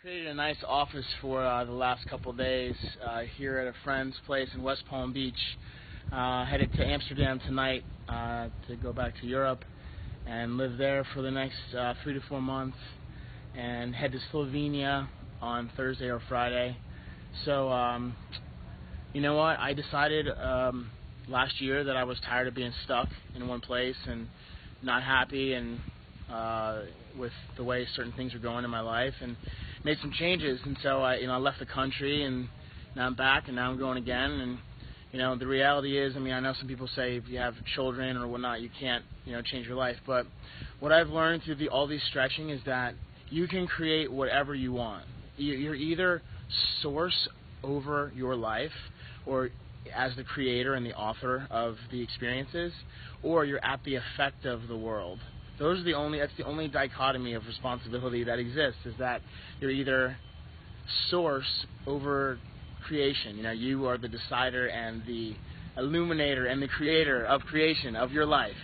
created a nice office for the last couple days here at a friend's place in West Palm Beach. Headed to Amsterdam tonight to go back to Europe and live there for the next 3 to 4 months, and head to Slovenia on Thursday or Friday. So, you know what? I decided last year that I was tired of being stuck in one place and not happy and with the way certain things were going in my life, and made some changes. And so I left the country, and now I'm back, and now I'm going again. And the reality is, I know some people say if you have children or whatnot, you can't change your life. But what I've learned through all these stretching is that you can create whatever you want. You're either source over your life, or as the creator and the author of the experiences, or you're at the effect of the world. That's the only dichotomy of responsibility that exists, is that you're either source over creation. You are the decider and the illuminator and the creator of creation of your life,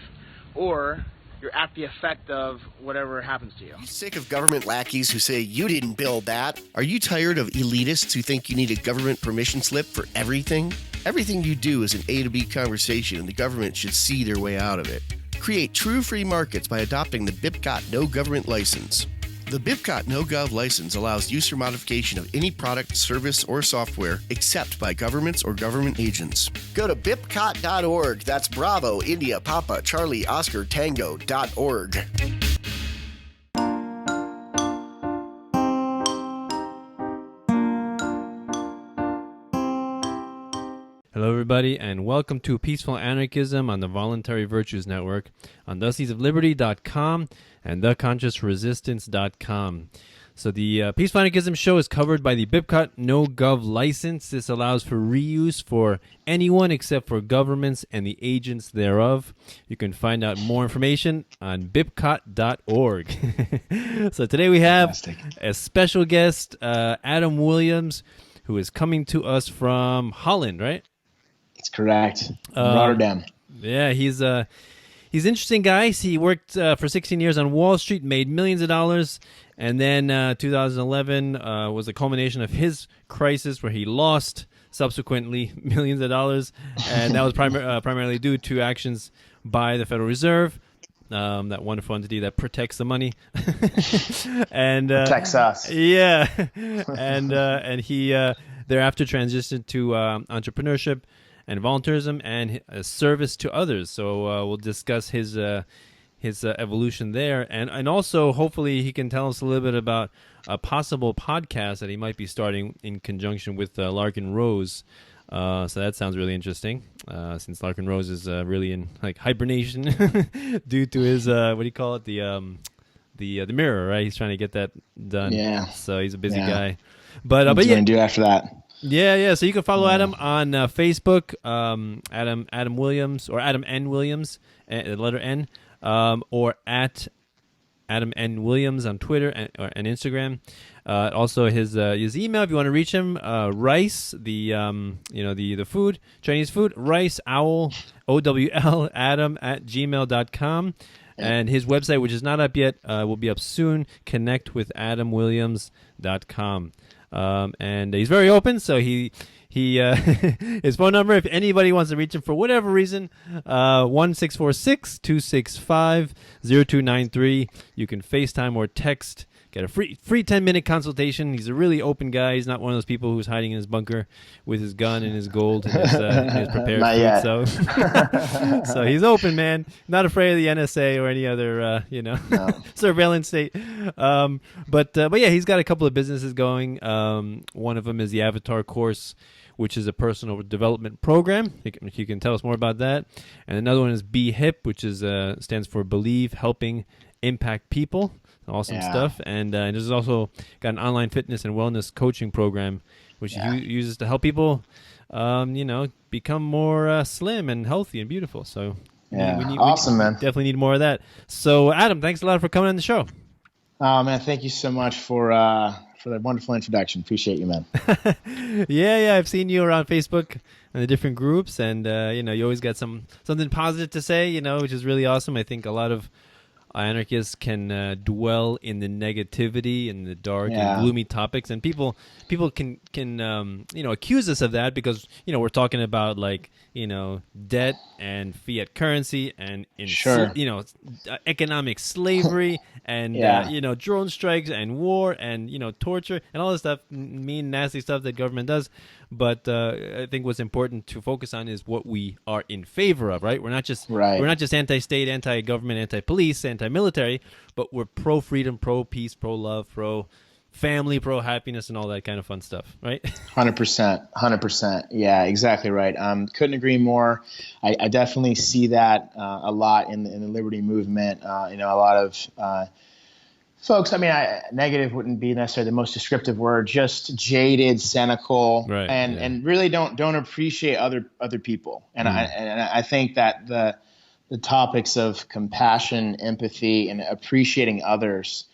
or you're at the effect of whatever happens to you. Are you sick of government lackeys who say you didn't build that? Are you tired of elitists who think you need a government permission slip for everything? Everything you do is an A to B conversation, and the government should see their way out of it. Create true free markets by adopting the BIPCOT No Government License. The BIPCOT No Gov license allows use or modification of any product, service, or software except by governments or government agents. Go to bipcot.org. That's Bravo, India, Papa, Charlie, Oscar, Tango.org. Hello, everybody, and welcome to Peaceful Anarchism on the Voluntary Virtues Network on theseedsofliberty.com and theconsciousresistance.com. So the Peaceful Anarchism show is covered by the BIPCOT No Gov license. This allows for reuse for anyone except for governments and the agents thereof. You can find out more information on bipcot.org. So today we have a special guest, Adam Williams, who is coming to us from Holland, right? That's correct. Rotterdam. Yeah, he's an interesting guy. He worked for 16 years on Wall Street, made millions of dollars, and then 2011 was the culmination of his crisis, where he lost subsequently millions of dollars, and that was primarily due to actions by the Federal Reserve, that wonderful entity that protects the money and protects us. Yeah, and he thereafter transitioned to entrepreneurship and voluntarism and service to others. So we'll discuss his evolution there, and also hopefully he can tell us a little bit about a possible podcast that he might be starting in conjunction with Larken Rose. So that sounds really interesting, since Larken Rose is really in hibernation due to his what do you call it, the mirror, right? He's trying to get that done. Yeah. So he's a busy guy. But yeah, yeah, do after that. Yeah. So you can follow Adam on Facebook, Adam Williams, or Adam N Williams, the letter N, or at Adam N Williams on Twitter and Instagram. Also his email, if you want to reach him, rice, the food, Chinese food, rice owl OWL Adam at gmail.com. And his website, which is not up yet, will be up soon, connectwithadamwilliams.com. And he's very open, so he his phone number, if anybody wants to reach him for whatever reason, 1-646-265-0293. You can FaceTime or text. Get a free 10-minute consultation. He's a really open guy. He's not one of those people who's hiding in his bunker with his gun and his gold and his prepared not food. Yet. So he's open, man. Not afraid of the NSA or any other surveillance state. But yeah, he's got a couple of businesses going. One of them is the Avatar course, which is a personal development program. You can tell us more about that. And another one is Be Hip, which is stands for Believe, Helping, Impact People. Awesome stuff. And there's also got an online fitness and wellness coaching program, which he uses to help people, become more slim and healthy and beautiful. So awesome, man. Definitely need more of that. So Adam, thanks a lot for coming on the show. Oh man, thank you so much for that wonderful introduction. Appreciate you, man. Yeah, I've seen you around Facebook and the different groups, and you always got something positive to say, which is really awesome. I think a lot of anarchists can dwell in the negativity and the dark and Yeah. gloomy topics, and people can accuse us of that because we're talking about like debt and fiat currency and Sure. economic slavery and Yeah. drone strikes and war and torture and all this stuff, mean nasty stuff that government does. But I think what's important to focus on is what we are in favor of, right? We're not just anti-state, anti-government, anti-police, anti-military, but we're pro-freedom, pro-peace, pro-love, pro-family, pro-happiness, and all that kind of fun stuff, right? 100%. Yeah, exactly right. Couldn't agree more. I definitely see that a lot in the liberty movement. A lot of folks, negative wouldn't be necessarily the most descriptive word, just jaded, cynical, Right, and really don't appreciate other people. And I think that the topics of compassion, empathy, and appreciating others,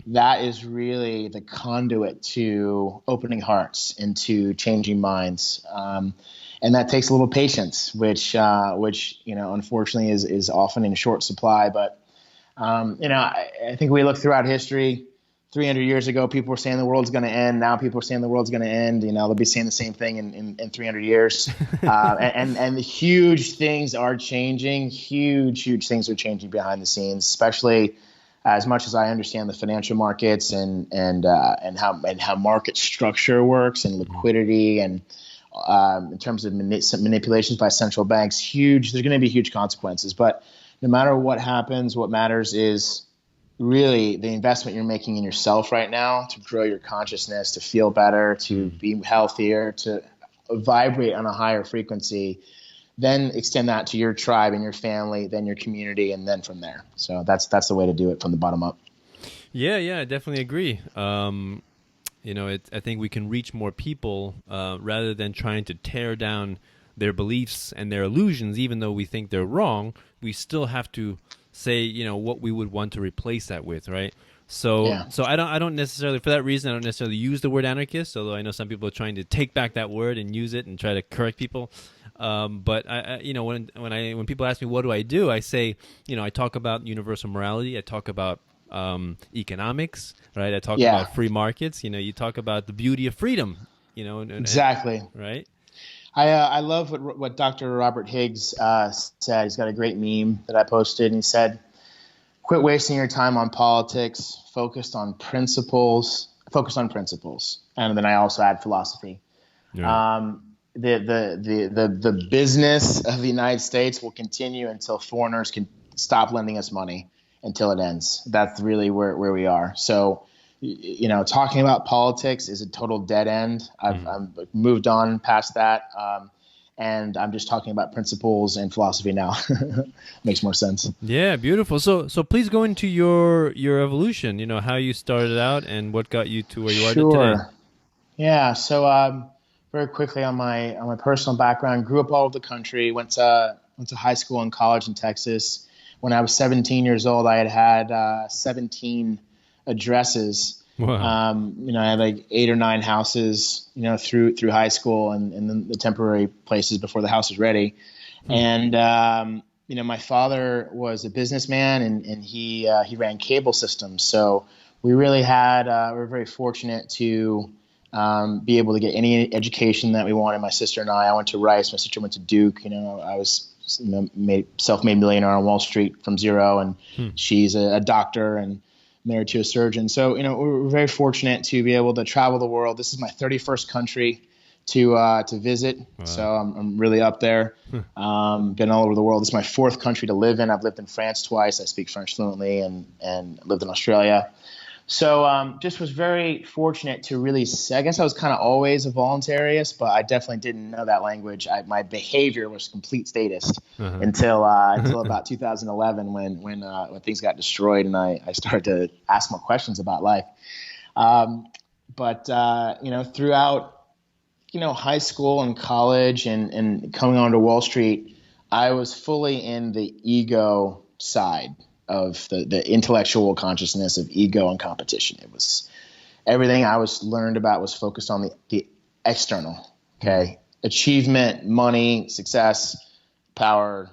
that is really the conduit to opening hearts and to changing minds. And that takes a little patience, which unfortunately is often in short supply. But I think we look throughout history. 300 years ago, people were saying the world's going to end. Now people are saying the world's going to end. They'll be saying the same thing in 300 years. And the huge things are changing. Huge things are changing behind the scenes, especially as much as I understand the financial markets and how market structure works and liquidity and in terms of manipulations by central banks. There's going to be huge consequences. But no matter what happens, what matters is really the investment you're making in yourself right now to grow your consciousness, to feel better, to be healthier, to vibrate on a higher frequency, then extend that to your tribe and your family, then your community, and then from there. So that's the way to do it from the bottom up. Yeah, I definitely agree. I think we can reach more people rather than trying to tear down their beliefs and their illusions, even though we think they're wrong. We still have to say, what we would want to replace that with, right? So I don't necessarily, for that reason, I don't necessarily use the word anarchist, although I know some people are trying to take back that word and use it and try to correct people. But when people ask me what do, I say, I talk about universal morality, I talk about economics, right? I talk about free markets. You talk about the beauty of freedom. Exactly. Right. I love what Dr. Robert Higgs said. He's got a great meme that I posted, and he said, "Quit wasting your time on politics. Focus on principles. And then I also add philosophy. Yeah. The business of the United States will continue until foreigners can stop lending us money, until it ends. That's really where we are. So, talking about politics is a total dead end. I've moved on past that. And I'm just talking about principles and philosophy now. Makes more sense. Yeah, beautiful. So please go into your evolution, how you started out and what got you to where you are today. Yeah. So very quickly on my personal background, grew up all over the country, went to high school and college in Texas. When I was 17 years old, I had 17 addresses. Wow. I had like 8 or 9 houses, through high school and then the temporary places before the house was ready. And, my father was a businessman and he ran cable systems. So we really we were very fortunate to be able to get any education that we wanted. My sister and I went to Rice. My sister went to Duke. I was self-made millionaire on Wall Street from zero. And she's a doctor and married to a surgeon. So, we're very fortunate to be able to travel the world. This is my 31st country to visit. Wow. So I'm really up there. Been all over the world. This is my 4th country to live in. I've lived in France twice. I speak French fluently and lived in Australia. So just was very fortunate to really, I guess I was kind of always a voluntarist, but I definitely didn't know that language. My behavior was complete statist until about 2011 when things got destroyed and I started to ask more questions about life. But throughout, high school and college and coming onto Wall Street, I was fully in the ego side of the intellectual consciousness of ego and competition. It was everything I learned about was focused on the external, achievement, money, success, power,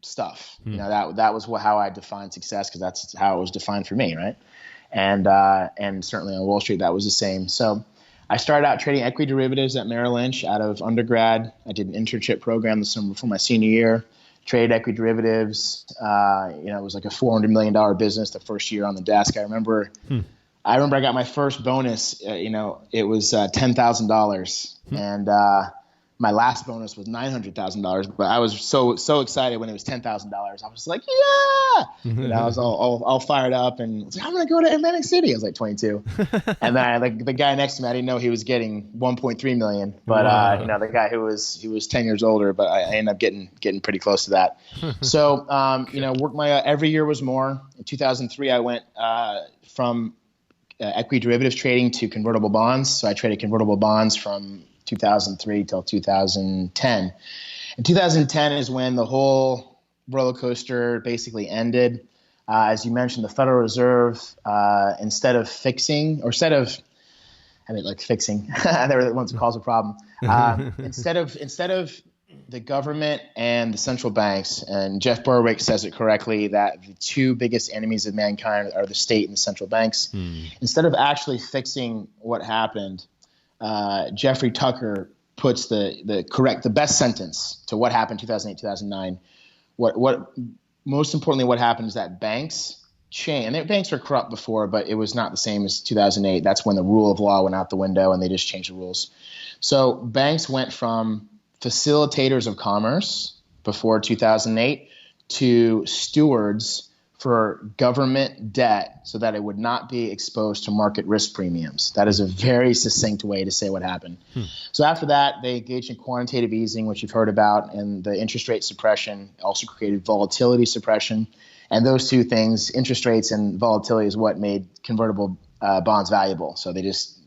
stuff. That was how I defined success, because that's how it was defined for me, right? And certainly on Wall Street that was the same. So I started out trading equity derivatives at Merrill Lynch out of undergrad. I did an internship program the summer before my senior year. Traded equity derivatives. It was like a $400 million business the first year on the desk. I remember I got my first bonus. It was $10,000, and my last bonus was $900,000. But I was so excited when it was $10,000. I was like, yeah! I was all fired up, and was like, I'm gonna go to Atlantic City. I was like 22, and then the guy next to me, I didn't know he was getting 1.3 million. But the guy he was 10 years older, but I ended up getting pretty close to that. So worked my every year was more. In 2003, I went from equity derivatives trading to convertible bonds. So I traded convertible bonds from 2003 till 2010. And 2010 is when the whole roller coaster basically ended. As you mentioned, the Federal Reserve, instead of fixing, they're the ones who cause a problem. Instead of the government and the central banks, and Jeff Berwick says it correctly, that the two biggest enemies of mankind are the state and the central banks. Instead of actually fixing what happened, Jeffrey Tucker puts the best sentence to what happened 2008, 2009. What most importantly, what happened is that banks changed. And banks were corrupt before, but it was not the same as 2008. That's when the rule of law went out the window, and they just changed the rules. So banks went from facilitators of commerce before 2008 to stewards for government debt so that it would not be exposed to market risk premiums. That is a very succinct way to say what happened. So after that, they engaged in quantitative easing, which you've heard about, and the interest rate suppression also created volatility suppression. And those two things, interest rates and volatility, is what made convertible bonds valuable. So they just,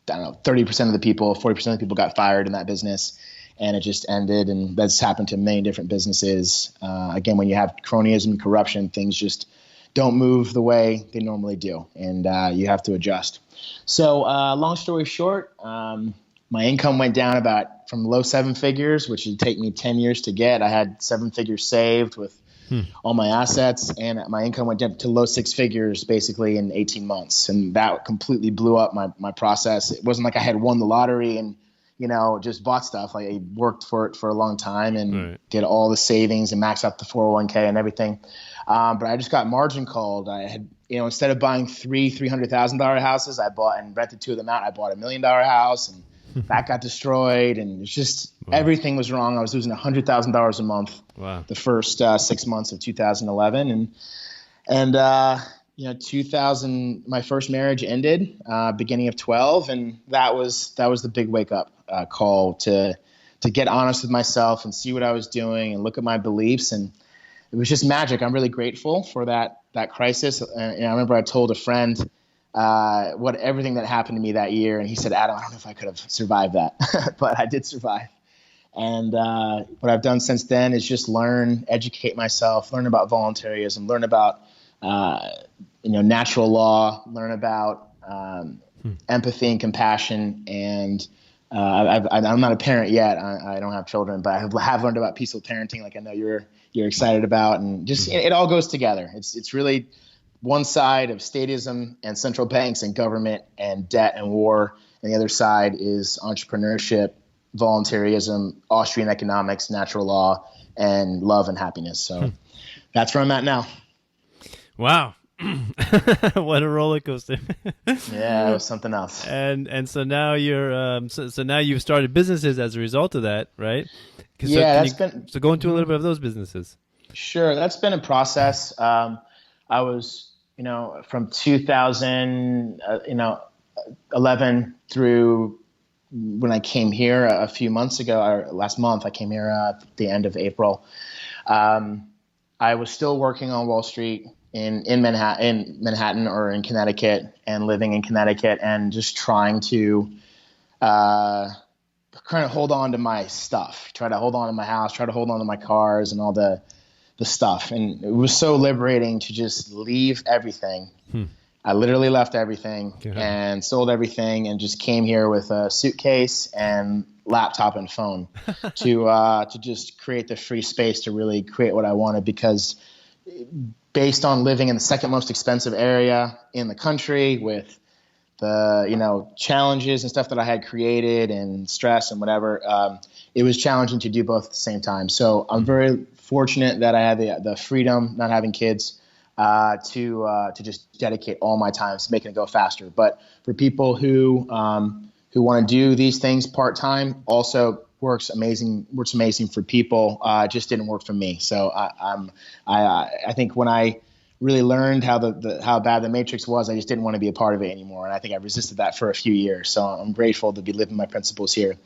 30% of the people, 40% of the people got fired in that business, and it just ended. And that's happened to many different businesses. Again, when you have cronyism and corruption, things just don't move the way they normally do, and you have to adjust. So long story short, my income went down from low seven figures, which would take me 10 years to get. I had 7 figures saved with all my assets, and my income went down to low 6 figures basically in 18 months. And that completely blew up my process. It wasn't like I had won the lottery and just bought stuff. Like, I worked for it for a long time and did all the savings and maxed out the 401k and everything. But I just got margin called. I had, instead of buying $300,000 houses, I bought and rented 2 of them out. I bought $1 million house, and that got destroyed. And it's just everything was wrong. I was losing $100,000 a month the first 6 months of 2011. And 2000, my first marriage ended beginning of 12, and that was the big wake up call to get honest with myself and see what I was doing and look at my beliefs. And it was just magic. I'm really grateful for that crisis. And I remember I told a friend everything that happened to me that year, and he said, Adam, I don't know if I could have survived that, but I did survive. And what I've done since then is just educate myself, learn about voluntarism, learn about natural law, learn about empathy and compassion. And I'm not a parent yet. I don't have children, but I have learned about peaceful parenting, like I know you're excited about. And just it all goes together. It's really one side of statism and central banks and government and debt and war, and the other side is entrepreneurship, voluntarism, Austrian economics, natural law, and love and happiness. So that's where I'm at now. Wow. What a roller coaster. Yeah, it was something else. And so now you're so now you've started businesses as a result of that, right? Yeah, so go into a little bit of those businesses. Sure, that's been a process. I was, from 2011 through when I came here a few months ago, or last month, I came here at the end of April. I was still working on Wall Street in Manhattan or in Connecticut, and living in Connecticut, and just trying to kind of hold on to my stuff, try to hold on to my house, try to hold on to my cars and all the stuff. And it was so liberating to just leave everything I literally left everything and sold everything and just came here with a suitcase and laptop and phone to just create the free space to really create what I wanted, because based on living in the second most expensive area in the country with the, challenges and stuff that I had created and stress and whatever, it was challenging to do both at the same time. So I'm very fortunate that I had the freedom, not having kids, to just dedicate all my time to making it go faster. But for people who want to do these things part-time, also works amazing for people. It just didn't work for me. So I think when I really learned how bad the Matrix was, I just didn't want to be a part of it anymore. And I think I resisted that for a few years. So I'm grateful to be living my principles here.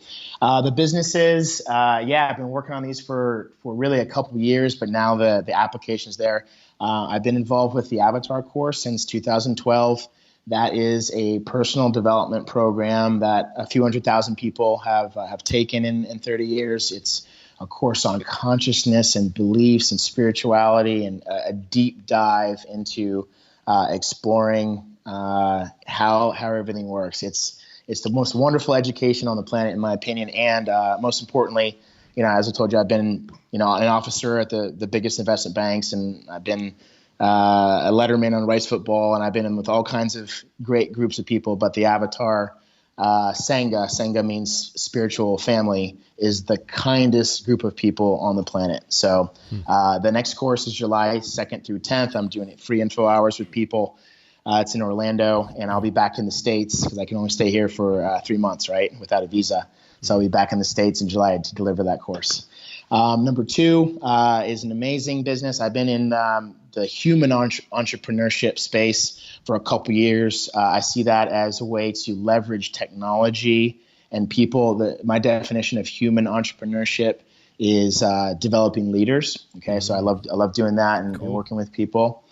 The businesses, I've been working on these for really a couple of years, but now the application's there. I've been involved with the Avatar course since 2012. That is a personal development program that a few 100,000 people have taken in 30 years. It's a course on consciousness and beliefs and spirituality, and a deep dive into exploring how everything works. It's the most wonderful education on the planet, in my opinion. And most importantly, as I told you, I've been an officer at the biggest investment banks, and I've been a letterman on Rice Football, and I've been in with all kinds of great groups of people. But the Avatar Sangha means spiritual family, is the kindest group of people on the planet. So the next course is July 2nd through 10th. I'm doing it free info hours with people. It's in Orlando, and I'll be back in the States because I can only stay here for 3 months, right, without a visa. So I'll be back in the States in July to deliver that course. Number 2 is an amazing business. I've been in the human entrepreneurship space for a couple years. I see that as a way to leverage technology and people. My definition of human entrepreneurship is developing leaders. Okay, so I love doing that and working with people.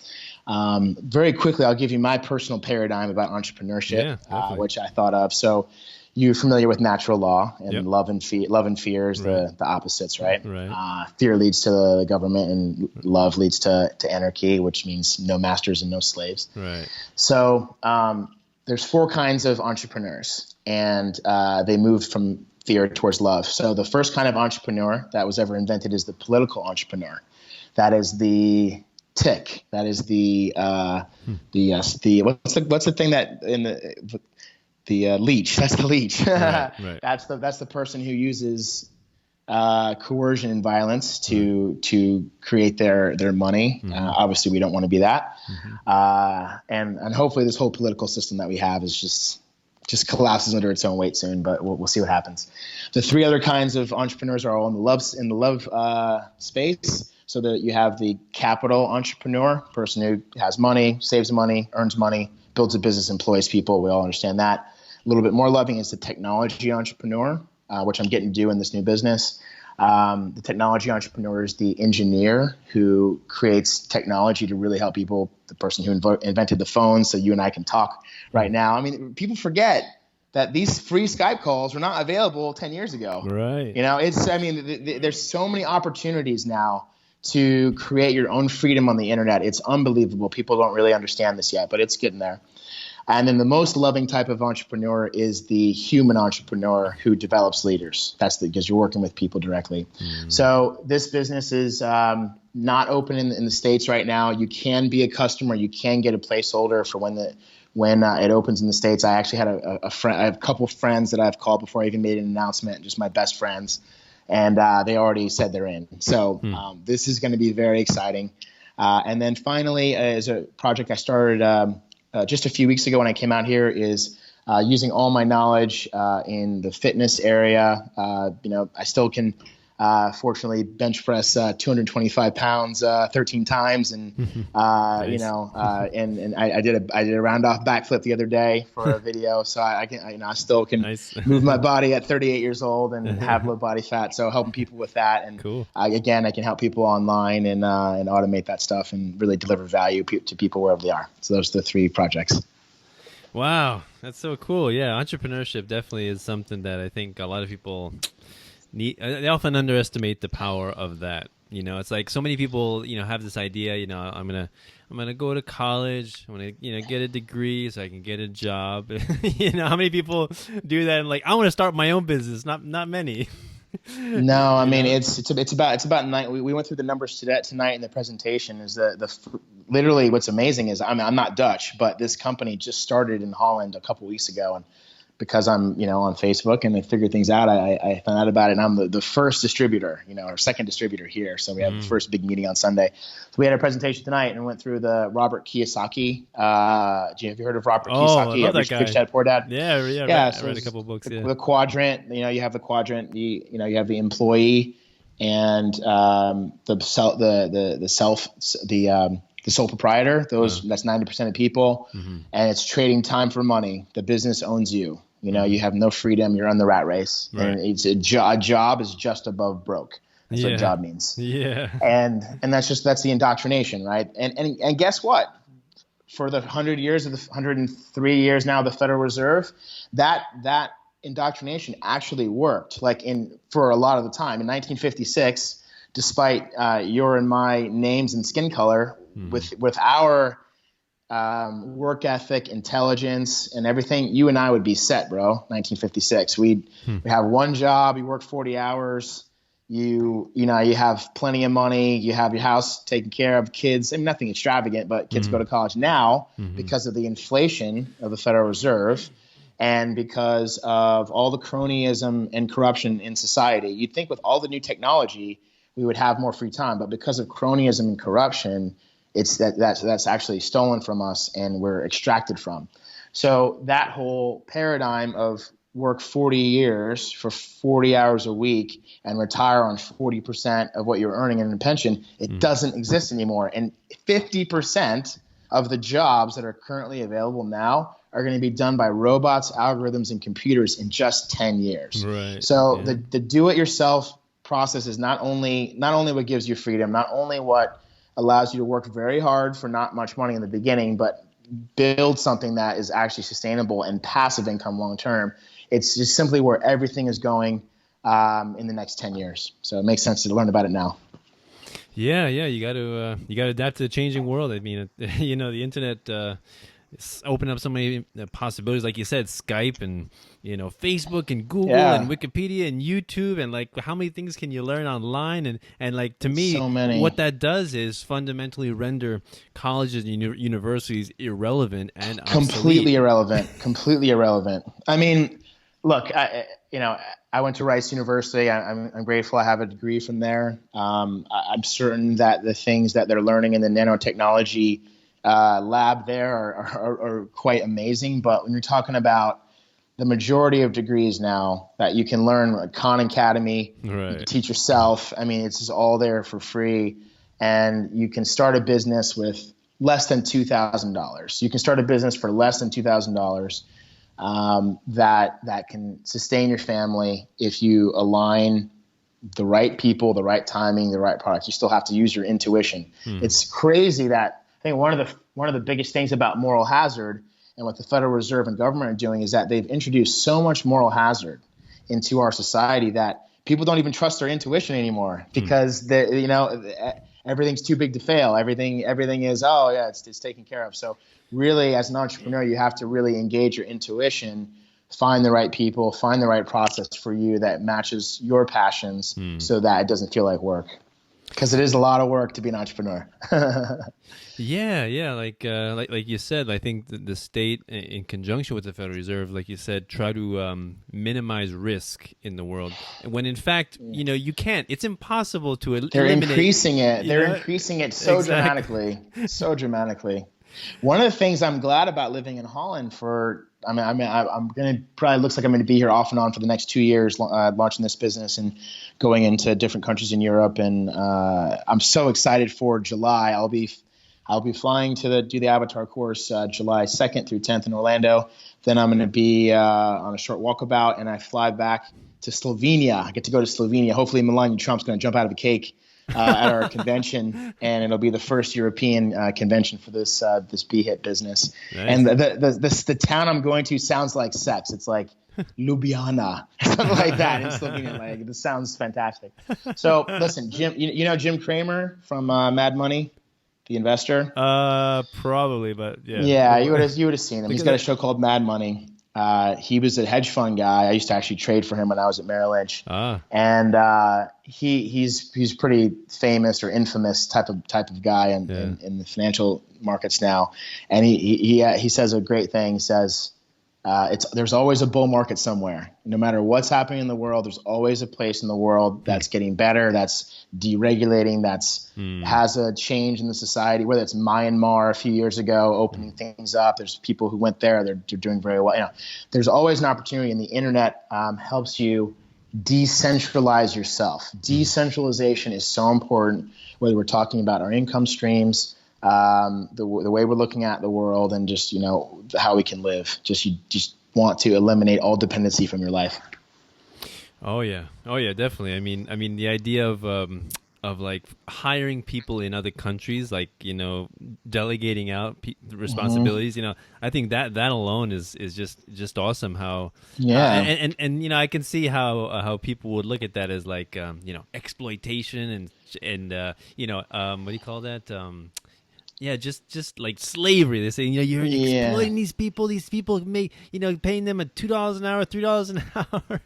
Very quickly, I'll give you my personal paradigm about entrepreneurship, which I thought of. So you're familiar with natural law, and love and fear is the opposites, right? Fear leads to the government, and love leads to anarchy, which means no masters and no slaves. Right. So there's 4 kinds of entrepreneurs, and they move from fear towards love. So the first kind of entrepreneur that was ever invented is the political entrepreneur. That is the tick. That is the what's the thing that in the leech. That's the leech. Right. That's the person who uses coercion and violence to create their money. Obviously, we don't want to be that. And hopefully, this whole political system that we have is just collapses under its own weight soon. But we'll see what happens. The 3 other kinds of entrepreneurs are all in the love space. So that you have the capital entrepreneur, person who has money, saves money, earns money, builds a business, employs people. We all understand that. A little bit more loving is the technology entrepreneur, which I'm getting to do in this new business. The technology entrepreneur is the engineer who creates technology to really help people, the person who invented the phone so you and I can talk right now. I mean, people forget that these free Skype calls were not available 10 years ago. Right. There's so many opportunities now to create your own freedom on the internet. It's unbelievable. People don't really understand this yet, but it's getting there. And then the most loving type of entrepreneur is the human entrepreneur who develops leaders. That's because you're working with people directly. So this business is not open in the States right now. You can be a customer. You can get a placeholder for when it opens in the States. I actually had a friend. I have a couple of friends that I've called before I even made an announcement, just my best friends. And they already said they're in. So this is going to be very exciting. And then finally, is a project I started just a few weeks ago when I came out here, is using all my knowledge in the fitness area. I still can fortunately bench press 225 pounds 13 times, and nice. And I did a round off backflip the other day for a video. So I still can move my body at 38 years old and have low body fat. So helping people with that, and cool. Again, I can help people online and automate that stuff and really deliver value to people wherever they are. So those are the 3 projects. Wow, that's so cool. Yeah, entrepreneurship definitely is something that I think a lot of people they often underestimate the power of that. It's like so many people, have this idea, I'm gonna go to college, I'm gonna, get a degree so I can get a job. How many people do that? And like, I want to start my own business. Not many. No, I mean it's about nine. We went through the numbers tonight in the presentation. Is literally what's amazing is I'm not Dutch, but this company just started in Holland a couple weeks ago, and because I'm on Facebook and I figured things out, I found out about it, and I'm the first distributor, or second distributor here. So we have the first big meeting on Sunday. So we had a presentation tonight and went through the Robert Kiyosaki. Have you heard of Robert Kiyosaki? I love that guy. Rich Dad Poor Dad. Yeah. I read a couple of books. The quadrant. You have the quadrant. You have the employee and the sole proprietor. That's 90% of people, and it's trading time for money. The business owns you. You have no freedom. You're on the rat race, and it's a job is just above broke. That's what job means. Yeah, and that's the indoctrination, right? And guess what? For the 103 years now, the Federal Reserve, that indoctrination actually worked. Like for a lot of the time in 1956, despite your and my names and skin color, with our work ethic, intelligence, and everything, you and I would be set, bro. 1956. We have one job. You work 40 hours. You have plenty of money. You have your house taken care of. Kids. I mean, nothing extravagant, but kids go to college now because of the inflation of the Federal Reserve, and because of all the cronyism and corruption in society. You'd think with all the new technology, we would have more free time, but because of cronyism and corruption, that's actually stolen from us and we're extracted from. So that whole paradigm of work 40 years for 40 hours a week and retire on 40% of what you're earning in a pension, it doesn't exist anymore. And 50% of the jobs that are currently available now are going to be done by robots, algorithms, and computers in just 10 years. Right. So the do-it-yourself process is not only what gives you freedom, not only what allows you to work very hard for not much money in the beginning, but build something that is actually sustainable and passive income long term. It's just simply where everything is going in the next 10 years. So it makes sense to learn about it now. Yeah, you got to adapt to the changing world. I mean, the internet it's opened up so many possibilities, like you said, Skype and Facebook and Google and Wikipedia and YouTube, and like how many things can you learn online? And like, to me, so many. What that does is fundamentally render colleges and universities irrelevant and obsolete. Completely irrelevant. I mean, look, I went to Rice University. I'm grateful I have a degree from there. I'm certain that the things that they're learning in the nanotechnology lab there are quite amazing. But when you're talking about the majority of degrees now that you can learn at Khan Academy, you can teach yourself. I mean, it's just all there for free. And you can start a business with less than $2,000. You can start a business for less than $2,000 that can sustain your family if you align the right people, the right timing, the right products. You still have to use your intuition. It's crazy that I think one of the biggest things about moral hazard and what the Federal Reserve and government are doing is that they've introduced so much moral hazard into our society that people don't even trust their intuition anymore because everything's too big to fail. Everything is it's taken care of. So really, as an entrepreneur, you have to really engage your intuition, find the right people, find the right process for you that matches your passions, so that it doesn't feel like work. Because it is a lot of work to be an entrepreneur. Yeah. Like you said, I think the state, in conjunction with the Federal Reserve, like you said, try to minimize risk in the world. When in fact, you can't. It's impossible to eliminate. They're increasing it. They're increasing it so dramatically. So dramatically. One of the things I'm glad about living in Holland I'm going to probably looks like I'm going to be here off and on for the next 2 years, launching this business and going into different countries in Europe. And I'm so excited for July. I'll be flying to do the Avatar course July 2nd through 10th in Orlando. Then I'm going to be on a short walkabout, and I fly back to Slovenia. I get to go to Slovenia. Hopefully Melania Trump's going to jump out of a cake at our convention, and it'll be the first European convention for this BHIT business. Nice. And the town I'm going to sounds like sex. It's like Ljubljana, something like that in Slovenia. Like, this sounds fantastic. So listen, Jim, you know Jim Cramer from Mad Money, the investor? Probably, but yeah. Yeah, you would have seen him. He's got a show called Mad Money. He was a hedge fund guy. I used to actually trade for him when I was at Merrill Lynch. And he's pretty famous or infamous type of guy in the financial markets now. And he says a great thing. He says, there's always a bull market somewhere. No matter what's happening in the world, there's always a place in the world that's getting better, that's deregulating, has a change in the society, whether it's Myanmar a few years ago, opening things up. There's people who went there, they're doing very well. You know, there's always an opportunity, and the internet helps you decentralize yourself. Decentralization is so important, whether we're talking about our income streams, the way we're looking at the world, and just, you know, how we can live. You just want to eliminate all dependency from your life. Oh yeah, definitely. I mean, the idea of like hiring people in other countries, like, you know, delegating out responsibilities. You know, I think that alone is just awesome. How and you know, I can see how people would look at that as like you know, exploitation and you know, what do you call that? Yeah, just like slavery. They say, you know, you're exploiting these people. These people make, you know, paying them at $2 an hour, $3 an hour.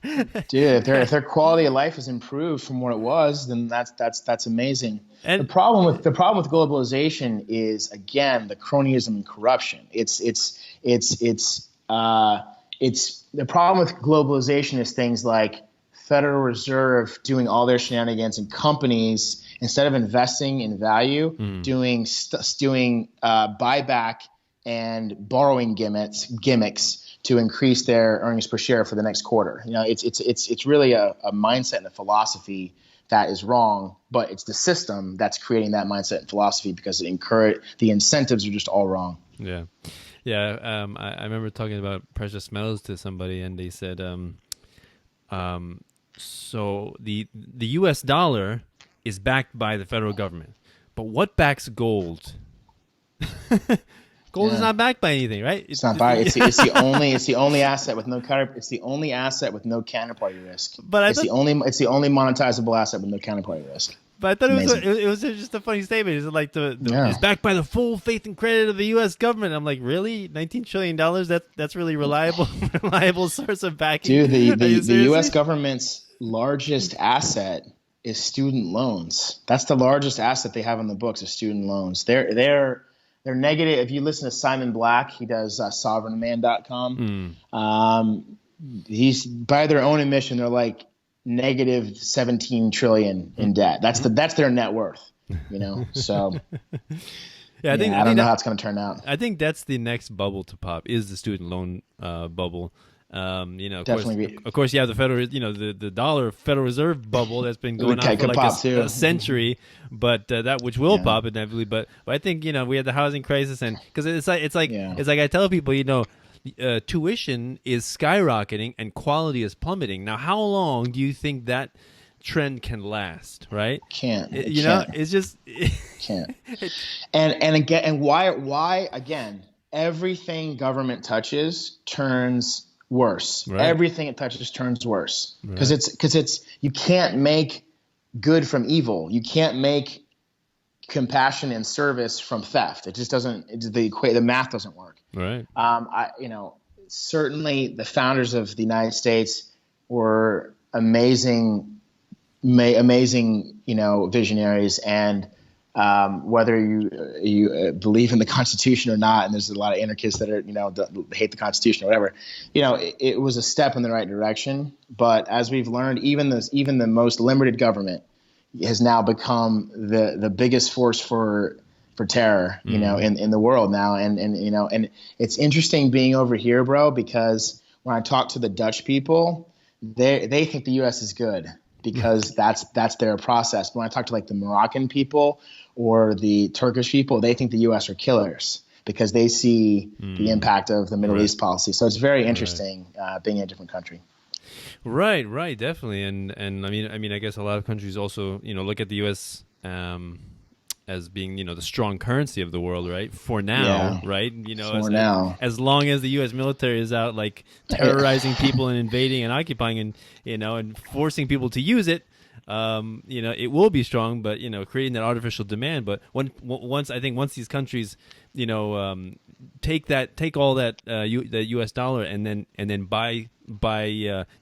Dude, if their quality of life is improved from what it was, then that's amazing. And the problem with globalization is, again, the cronyism and corruption. It's the problem with globalization is things like Federal Reserve doing all their shenanigans, and companies, instead of investing in value, doing buyback and borrowing gimmicks to increase their earnings per share for the next quarter. You know, it's really a mindset and a philosophy that is wrong, but it's the system that's creating that mindset and philosophy, because the incentives are just all wrong. Yeah. I remember talking about precious metals to somebody, and they said, so the U.S. dollar is backed by the federal government, but what backs gold? Gold is not backed by anything, right? It's not backed. It's the only asset with no It's the only asset with no counterparty risk. But it's the only monetizable asset with no counterparty risk. But I thought it was just a funny statement. It's like it's backed by the full faith and credit of the U.S. government. I'm like, really? $19 trillion? That's really reliable source of backing. Dude, the U.S. government's largest asset is student loans. That's the largest asset they have on the books, is student loans. They're negative. If you listen to Simon Black, he does sovereignman.com. He's, by their own admission, they're like negative 17 trillion in debt. That's their net worth, you know? So I don't know how it's going to turn out. I think that's the next bubble to pop, is the student loan bubble. You know, of course, you have the federal, you know, the dollar Federal Reserve bubble that's been going on for like a century, but that which will pop inevitably. But I think, you know, we had the housing crisis, and because it's like I tell people, you know, tuition is skyrocketing and quality is plummeting. Now, how long do you think that trend can last? Right? You know, it's just can't. And why again? Everything government touches turns worse. Right. Everything it touches turns worse, because it's you can't make good from evil. You can't make compassion and service from theft. It just doesn't. The math doesn't work. Right. Certainly the founders of the United States were amazing, you know, visionaries, and whether you believe in the Constitution or not, and there's a lot of anarchists that are, you know, hate the Constitution or whatever, you know, it was a step in the right direction. But as we've learned, even the most limited government has now become the biggest force for terror, you know, in the world now. And you know, and it's interesting being over here, bro, because when I talk to the Dutch people, they think the U.S. is good, because that's their process. But when I talk to like the Moroccan people or the Turkish people, they think the U.S. are killers, because they see the impact of the Middle East policy. So it's very interesting being in a different country. Right, definitely. And I mean, I guess a lot of countries also, you know, look at the U.S. as being, the strong currency of the world, right? For now, right? As long as the U.S. military is out like terrorizing people and invading and occupying and forcing people to use it, it will be strong. But creating that artificial demand. But once these countries, take all that the U.S. dollar and then buy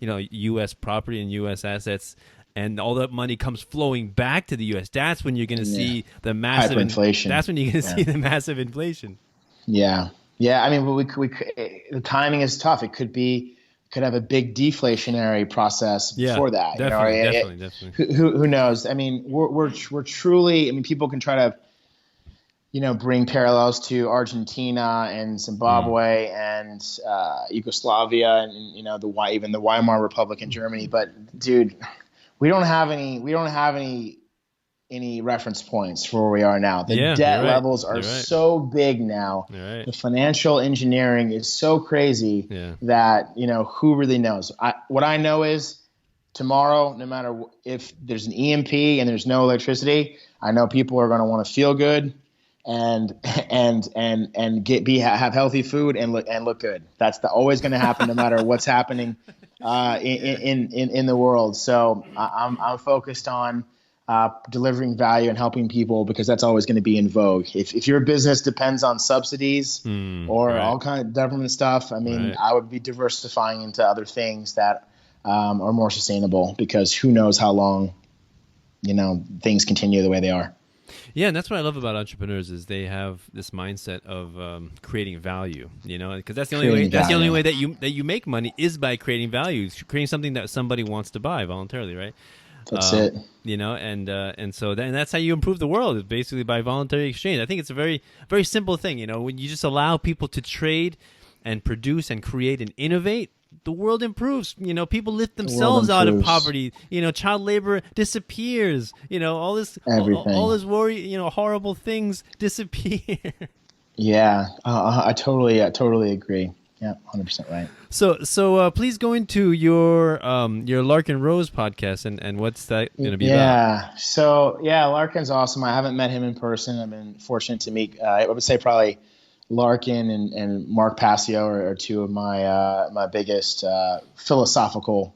U.S. property and U.S. assets, and all that money comes flowing back to the U.S. That's when you're going to see the massive hyperinflation. That's when you're going to see the massive inflation. Yeah. I mean, the timing is tough. It could have a big deflationary process before that. Definitely. Who knows? I mean, we're truly. I mean, people can try to, bring parallels to Argentina and Zimbabwe and Yugoslavia and even the Weimar Republic in Germany. But dude, we don't have any reference points for where we are now. The debt levels are so big now. The financial engineering is so crazy that who really knows. What I know is tomorrow, no matter if there's an EMP and there's no electricity, I know people are going to want to feel good and have healthy food and look good. That's always going to happen no matter what's happening in the world. So I'm focused on delivering value and helping people because that's always going to be in vogue. If your business depends on subsidies or all kind of government stuff, I mean, I would be diversifying into other things that are more sustainable because who knows how long things continue the way they are. Yeah, and that's what I love about entrepreneurs is they have this mindset of creating value, because that's the only way. That's the only way that you make money is by creating value, creating something that somebody wants to buy voluntarily, right? That's it. And so that's how you improve the world is basically by voluntary exchange. I think it's a very, very simple thing. When you just allow people to trade and produce and create and innovate, the world improves. People lift themselves out of poverty. Child labor disappears. All this worry. Horrible things disappear. Yeah, I totally agree. Yeah, 100% right. So please go into your Larken Rose podcast and what's that going to be about? Yeah, so Larken's awesome. I haven't met him in person. I've been fortunate to meet. I would say probably Larken and Mark Passio are two of my biggest philosophical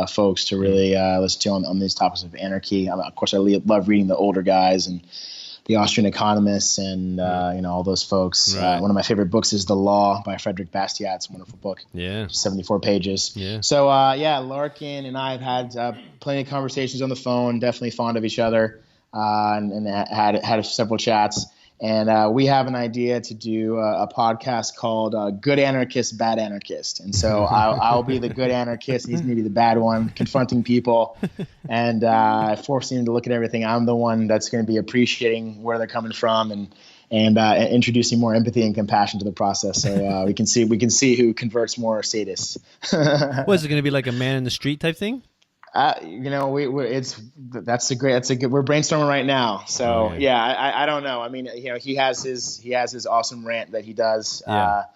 folks to really listen to on these topics of anarchy. Of course, I love reading the older guys and the Austrian economists and all those folks. Right. One of my favorite books is The Law by Frederick Bastiat. It's a wonderful book. Yeah, 74 pages. Yeah. So Larken and I have had plenty of conversations on the phone. Definitely fond of each other, and had several chats. And we have an idea to do a podcast called Good Anarchist, Bad Anarchist. And so I'll be the good anarchist. He's going to be the bad one, confronting people and forcing them to look at everything. I'm the one that's going to be appreciating where they're coming from and introducing more empathy and compassion to the process. So we can see who converts more statists. What is it going to be, like a man in the street type thing? That's a good. We're brainstorming right now. So I don't know. I mean, he has his awesome rant that he does. Now.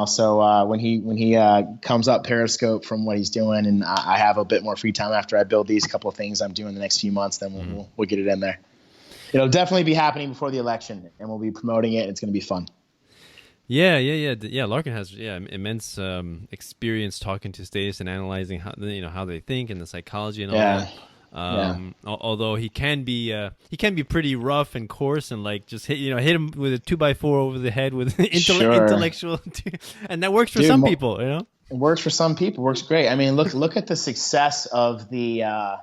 So when he comes up Periscope from what he's doing, and I have a bit more free time after I build these couple of things I'm doing the next few months, then we'll get it in there. It'll definitely be happening before the election, and we'll be promoting it. It's going to be fun. Yeah. Larken has immense experience talking to statists and analyzing how they think and the psychology and all that. Although he can be pretty rough and coarse and like just hit him with a 2x4 over the head with intellectual, and that works for some people. It works for some people. Works great. I mean, look at the success of the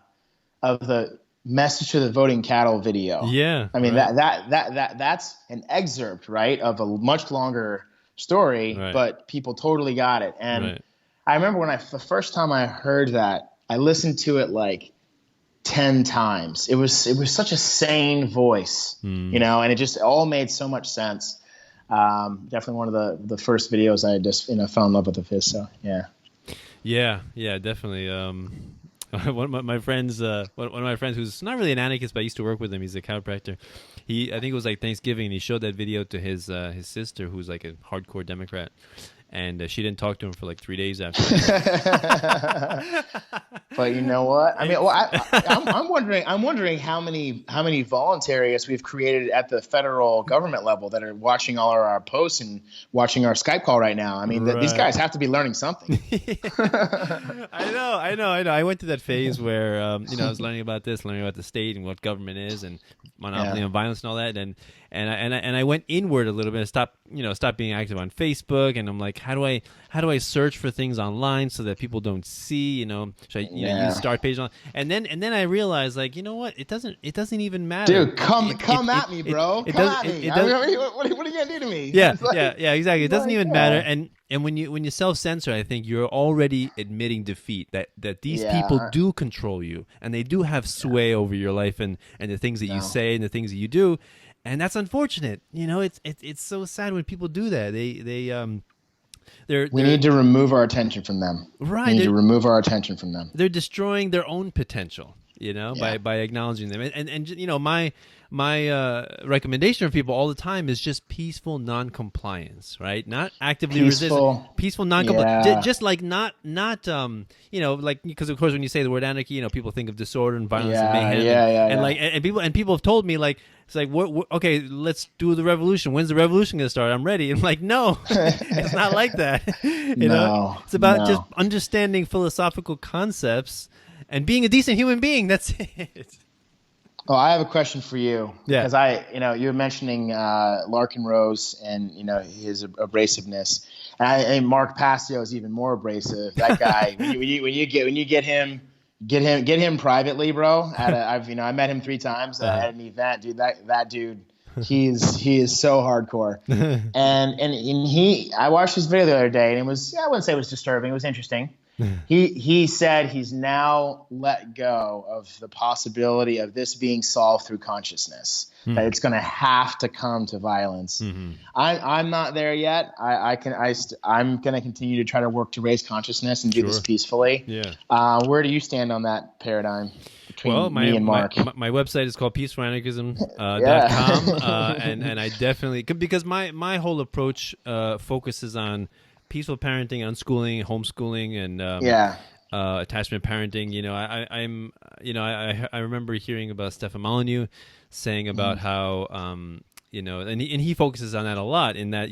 Message to the Voting Cattle video. Yeah. I mean, that's an excerpt, right, of a much longer story, but people totally got it. And I remember the first time I heard that, I listened to it like 10 times. It was such a sane voice, and it just all made so much sense. Definitely one of the first videos I just fell in love with of his. So yeah, definitely. One of my friends who's not really an anarchist, but I used to work with him. He's a chiropractor. I think it was like Thanksgiving, and he showed that video to his sister, who's like a hardcore Democrat, and she didn't talk to him for like 3 days after that. But you know what? I mean, well, I'm wondering how many voluntarists we've created at the federal government level that are watching all of our posts and watching our Skype call right now. I mean, these guys have to be learning something. I know. I went through that phase where I was learning about this, learning about the state and what government is, and monopoly on violence and all that, and I went inward a little bit. Stopped being active on Facebook, and I'm like, how do I search for things online so that people don't see? Should I use start page on? And then I realized, like, you know what? It doesn't even matter. Dude, come at me, bro. Come at me. What are you gonna do to me? Yeah, yeah, exactly. It doesn't even matter. And when you self-censor, I think you're already admitting defeat, that these people do control you, and they do have sway over your life and the things that you say and the things that you do. And that's unfortunate. It's so sad when people do that. We need to remove our attention from them. Right. We need to remove our attention from them. They're destroying their own potential, by acknowledging them. And my recommendation for people all the time is just peaceful non-compliance, right? Not actively resistant. Peaceful non-compliance. Yeah. Just like not like, because of course when you say the word anarchy, people think of disorder and violence and mayhem. And people have told me, like, it's like, okay, let's do the revolution. When's the revolution going to start? I'm ready. I'm like, no, it's not like that. It's about just understanding philosophical concepts and being a decent human being. That's it. Oh, I have a question for you. Yeah. Because you were mentioning Larken Rose and his abrasiveness, and Mark Passio is even more abrasive. That guy, when you get him privately, bro. I met him 3 times at an event, dude. That dude, he is so hardcore. and I watched his video the other day, and it was, I wouldn't say it was disturbing. It was interesting. He said he's now let go of the possibility of this being solved through consciousness, that it's going to have to come to violence. I'm not there yet. I'm going to continue to try to work to raise consciousness and do this peacefully. Yeah. Where do you stand on that paradigm between me and Mark? My website is called peacefulanarchism.com, and I definitely, because my whole approach focuses on peaceful parenting, unschooling, homeschooling, and attachment parenting. I remember hearing about Stefan Molyneux saying about how and he focuses on that a lot, in that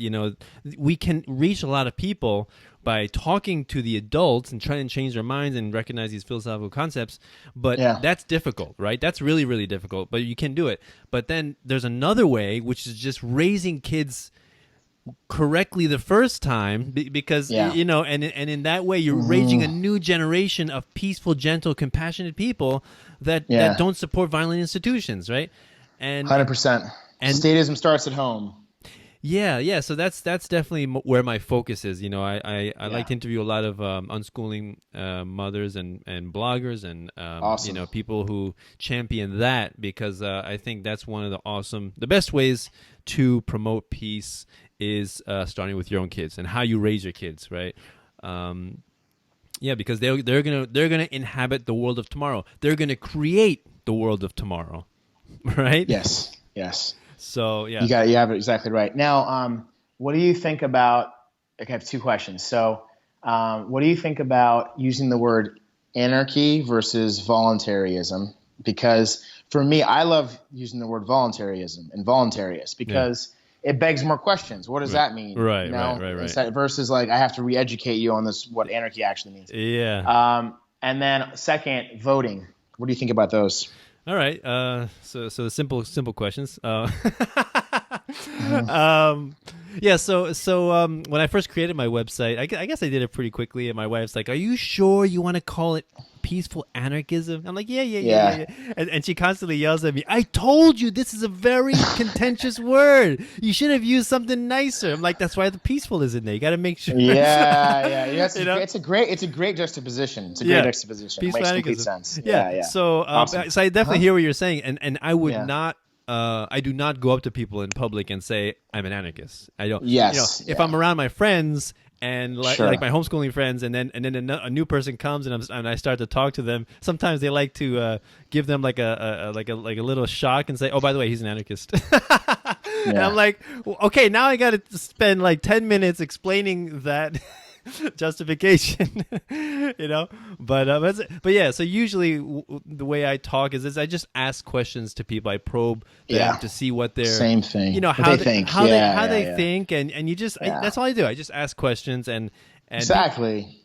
we can reach a lot of people by talking to the adults and trying to change their minds and recognize these philosophical concepts, but that's difficult, right? That's really, really difficult, but you can do it. But then there's another way, which is just raising kids correctly the first time, because and in that way you're raising a new generation of peaceful, gentle, compassionate people that don't support violent institutions, right? And 100%. And statism starts at home. Yeah. So that's definitely where my focus is. I like to interview a lot of unschooling mothers and bloggers and awesome. People who champion that, because I think that's one of the best ways to promote peace is starting with your own kids and how you raise your kids, right? Because they're gonna inhabit the world of tomorrow. They're gonna create the world of tomorrow, right? Yes. So you have it exactly right. Now, what do you think about? Okay, I have 2 questions. So, what do you think about using the word anarchy versus voluntaryism? Because for me, I love using the word voluntaryism and voluntarist, because it begs more questions. What does that mean? Right. Versus, like, I have to re-educate you on this, what anarchy actually means. Yeah. And then second, voting. What do you think about those? All right. So simple questions. So when I first created my website, I guess I did it pretty quickly, and my wife's like, "Are you sure you want to call it peaceful anarchism?" I'm like, yeah. And she constantly yells at me, "I told you this is a very contentious word. You should have used something nicer." I'm like, that's why the peaceful is in there. You got to make sure. Yeah. It's a great juxtaposition. It's a great juxtaposition. It makes complete sense. Yeah. So, awesome. So I definitely hear what you're saying, and I would not. I do not go up to people in public and say I'm an anarchist. I don't. Yes. If I'm around my friends and like my homeschooling friends, and then a new person comes and I start to talk to them, sometimes they like to give them like a little shock and say, "Oh, by the way, he's an anarchist." And I'm like, okay, now I got to spend like 10 minutes explaining that justification, but yeah. So usually the way I talk is I just ask questions to people. I probe them to see what they're same thing. How they think, how they think, and you just that's all I do. I just ask questions and exactly.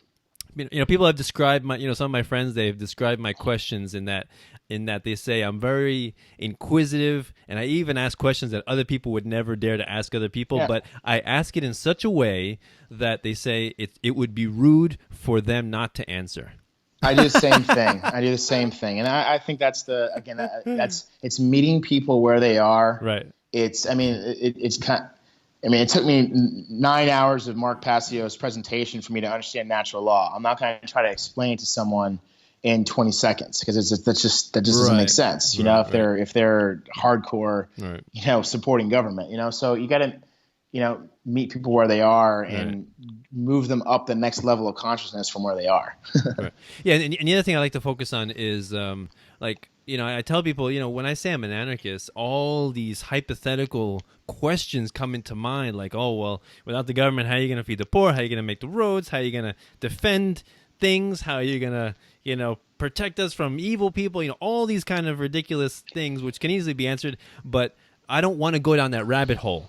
People have described some of my friends. They've described my questions in that they say I'm very inquisitive, and I even ask questions that other people would never dare to ask other people. Yeah. But I ask it in such a way that they say it would be rude for them not to answer. I do the same thing. And I think that's it's meeting people where they are. Right. It took me 9 hours of Mark Passio's presentation for me to understand natural law. I'm not going to try to explain it to someone in 20 seconds because that just doesn't make sense. If they're hardcore, supporting government, so you got to, meet people where they are and move them up the next level of consciousness from where they are. Right. Yeah. And the other thing I like to focus on is I tell people, when I say I'm an anarchist, all these hypothetical questions come into mind, like, oh, well, without the government, how are you going to feed the poor? How are you going to make the roads? How are you going to defend things? How are you going to, protect us from evil people? All these kind of ridiculous things, which can easily be answered, but I don't want to go down that rabbit hole.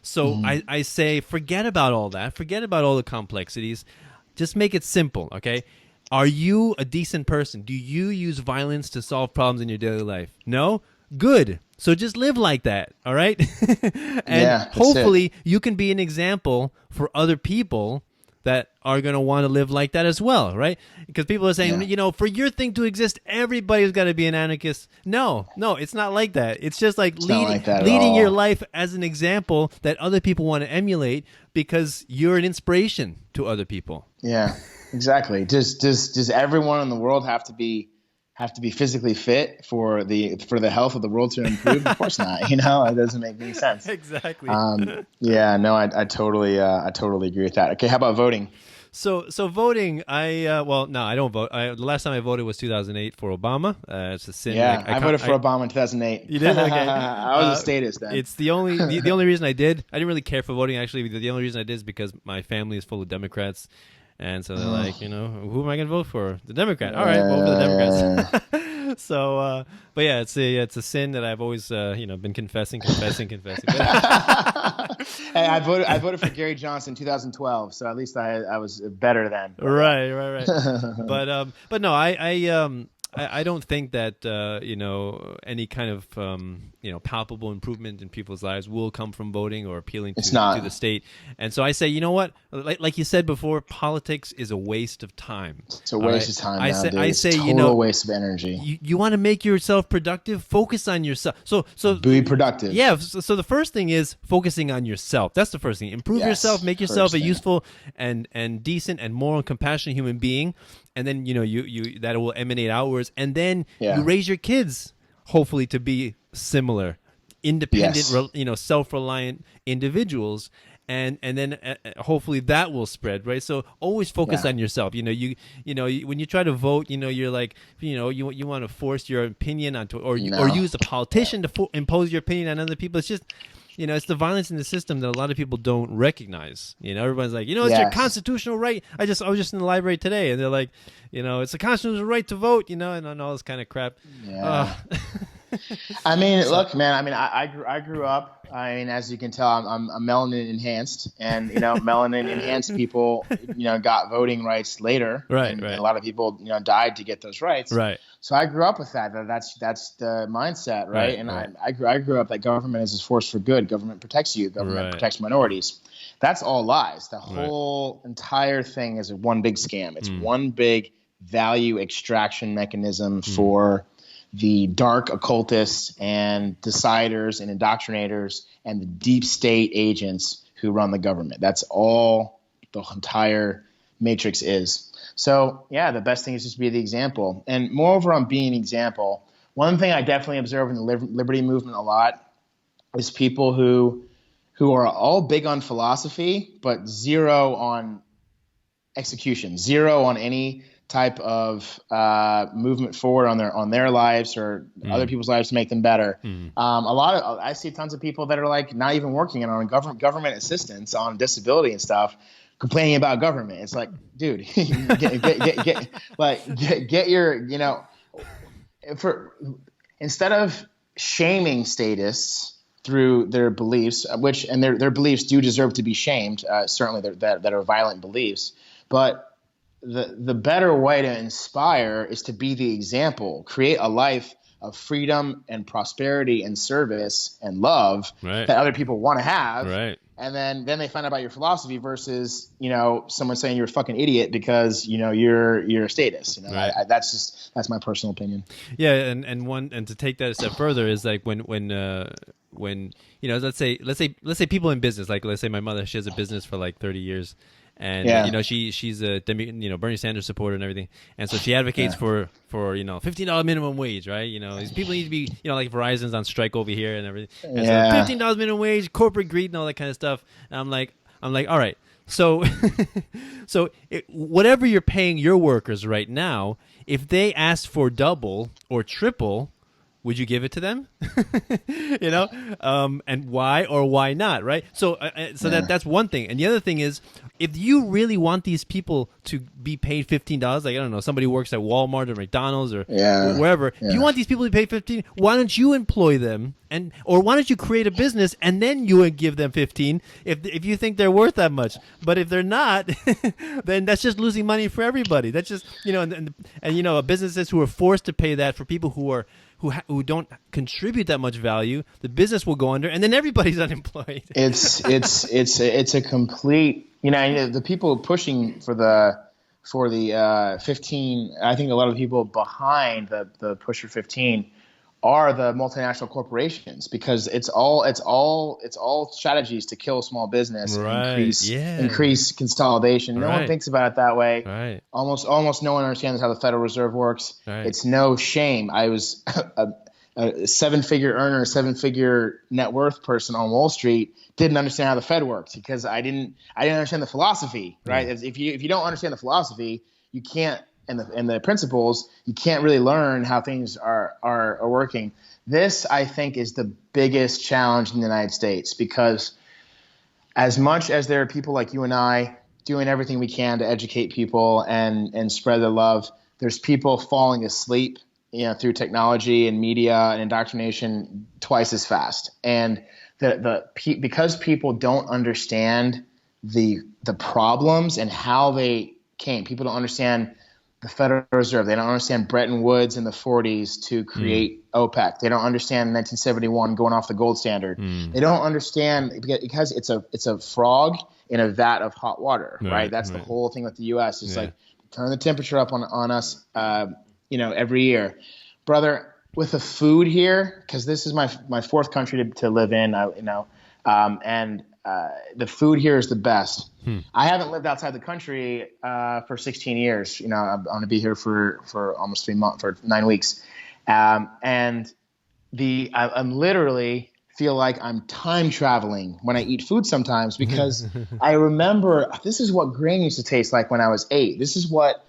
So I say, forget about all that. Forget about all the complexities. Just make it simple, okay? Are you a decent person? Do you use violence to solve problems in your daily life? No? Good. So just live like that, all right? And hopefully you can be an example for other people that are going to want to live like that as well, right? Because people are saying, for your thing to exist, everybody's got to be an anarchist. No, it's not like that. It's just like leading your life as an example that other people want to emulate because you're an inspiration to other people. Yeah, exactly. Does everyone in the world have to be physically fit for the health of the world to improve? Of course not. It doesn't make any sense. Exactly. I totally agree with that. Okay, how about voting? So voting, I don't vote. The last time I voted was 2008 for Obama. It's a sin. Yeah, I voted for Obama in 2008. You did? Okay. I was a statist then. It's the only reason I did. I didn't really care for voting, actually. The only reason I did is because my family is full of Democrats. And so they're like, who am I going to vote for? The Democrat. All right, vote for the Democrats. So, but yeah, it's a sin that I've always, been confessing. Hey, I voted for Gary Johnson in 2012, so at least I was better then. Right. But no, I don't think that any kind of palpable improvement in people's lives will come from voting or appealing to the state. And so I say, you know what? Like you said before, politics is a waste of time. It's a waste of time. I say, total waste of energy. You want to make yourself productive? Focus on yourself. So be productive. Yeah. So the first thing is focusing on yourself. That's the first thing. Improve yourself. Make yourself a useful and decent and moral and compassionate human being. And then you that will emanate outwards, and then you raise your kids hopefully to be similar, independent, self-reliant individuals, and then hopefully that will spread, right? So always focus on yourself. When you try to vote, you're like, you want to force your opinion onto, or use a politician to impose your opinion on other people. It's just. It's the violence in the system that a lot of people don't recognize. Everyone's like, it's your constitutional right. I was just in the library today, and they're like, it's a constitutional right to vote, and all this kind of crap. Yeah. Look, man. I grew up. As you can tell, I'm melanin enhanced, and melanin enhanced people, got voting rights later. Right. And a lot of people, died to get those rights. Right. So I grew up with that. That's the mindset, right? And I grew up that government is a force for good. Government protects you. Government protects minorities. That's all lies. The whole entire thing is one big scam. It's one big value extraction mechanism for the dark occultists and deciders and indoctrinators and the deep state agents who run the government. That's all the entire matrix is. So, the best thing is just be the example. And moreover, on being an example, one thing I definitely observe in the liberty movement a lot is people who are all big on philosophy, but zero on execution, zero on any type of movement forward on their lives or other people's lives to make them better. I see tons of people that are like not even working on government assistance on disability and stuff, complaining about government. It's like, dude, get your, instead of shaming statists through their beliefs, and their beliefs do deserve to be shamed, certainly that are violent beliefs, but the better way to inspire is to be the example, create a life of freedom and prosperity and service and love that other people want to have. Right. And then they find out about your philosophy versus, someone saying you're a fucking idiot because, you're a statist. Right. That's my personal opinion. Yeah. And to take that a step further is like when let's say people in business, like let's say my mother, she has a business for like 30 years. And she's a Bernie Sanders supporter and everything, and so she advocates for $15 minimum wage, right? These people need to be like Verizon's on strike over here and everything. And so $15 minimum wage, corporate greed, and all that kind of stuff. And I'm like, all right, so whatever you're paying your workers right now, if they ask for double or triple, would you give it to them? And why or why not, right? So that's one thing. And the other thing is, if you really want these people to be paid $15, like, I don't know, somebody works at Walmart or McDonald's or wherever, if you want these people to be paid $15, why don't you employ them? Or why don't you create a business and then you would give them $15 if you think they're worth that much? But if they're not, then that's just losing money for everybody. That's just, businesses who are forced to pay that for people who don't contribute that much value, the business will go under, and then everybody's unemployed. It's a complete, the people pushing for the 15. I think a lot of people behind the push for 15 are the multinational corporations, because it's all strategies to kill small business, and increase consolidation. No one thinks about it that way. Right. Almost no one understands how the Federal Reserve works. Right. It's no shame. I was a seven-figure earner, a seven-figure net worth person on Wall Street, didn't understand how the Fed works because I didn't understand the philosophy. Right. If you don't understand the philosophy, you can't. And the principles, you can't really learn how things are working. This, I think, is the biggest challenge in the United States, because as much as there are people like you and I doing everything we can to educate people and spread the love, there's people falling asleep, through technology and media and indoctrination twice as fast. And because people don't understand the problems and how they came, people don't understand the Federal Reserve. They don't understand Bretton Woods in the 40s to create OPEC. They don't understand 1971 going off the gold standard. They don't understand because it's a frog in a vat of hot water, right? That's the whole thing with the U.S. It's like turn the temperature up on us, every year, brother. With the food here, because this is my fourth country to live in, and the food here is the best. I haven't lived outside the country for 16 years. I'm going to be here for almost 3 months, for 9 weeks. And I'm literally feel like I'm time traveling when I eat food sometimes, because I remember this is what grain used to taste like when I was 8. This is what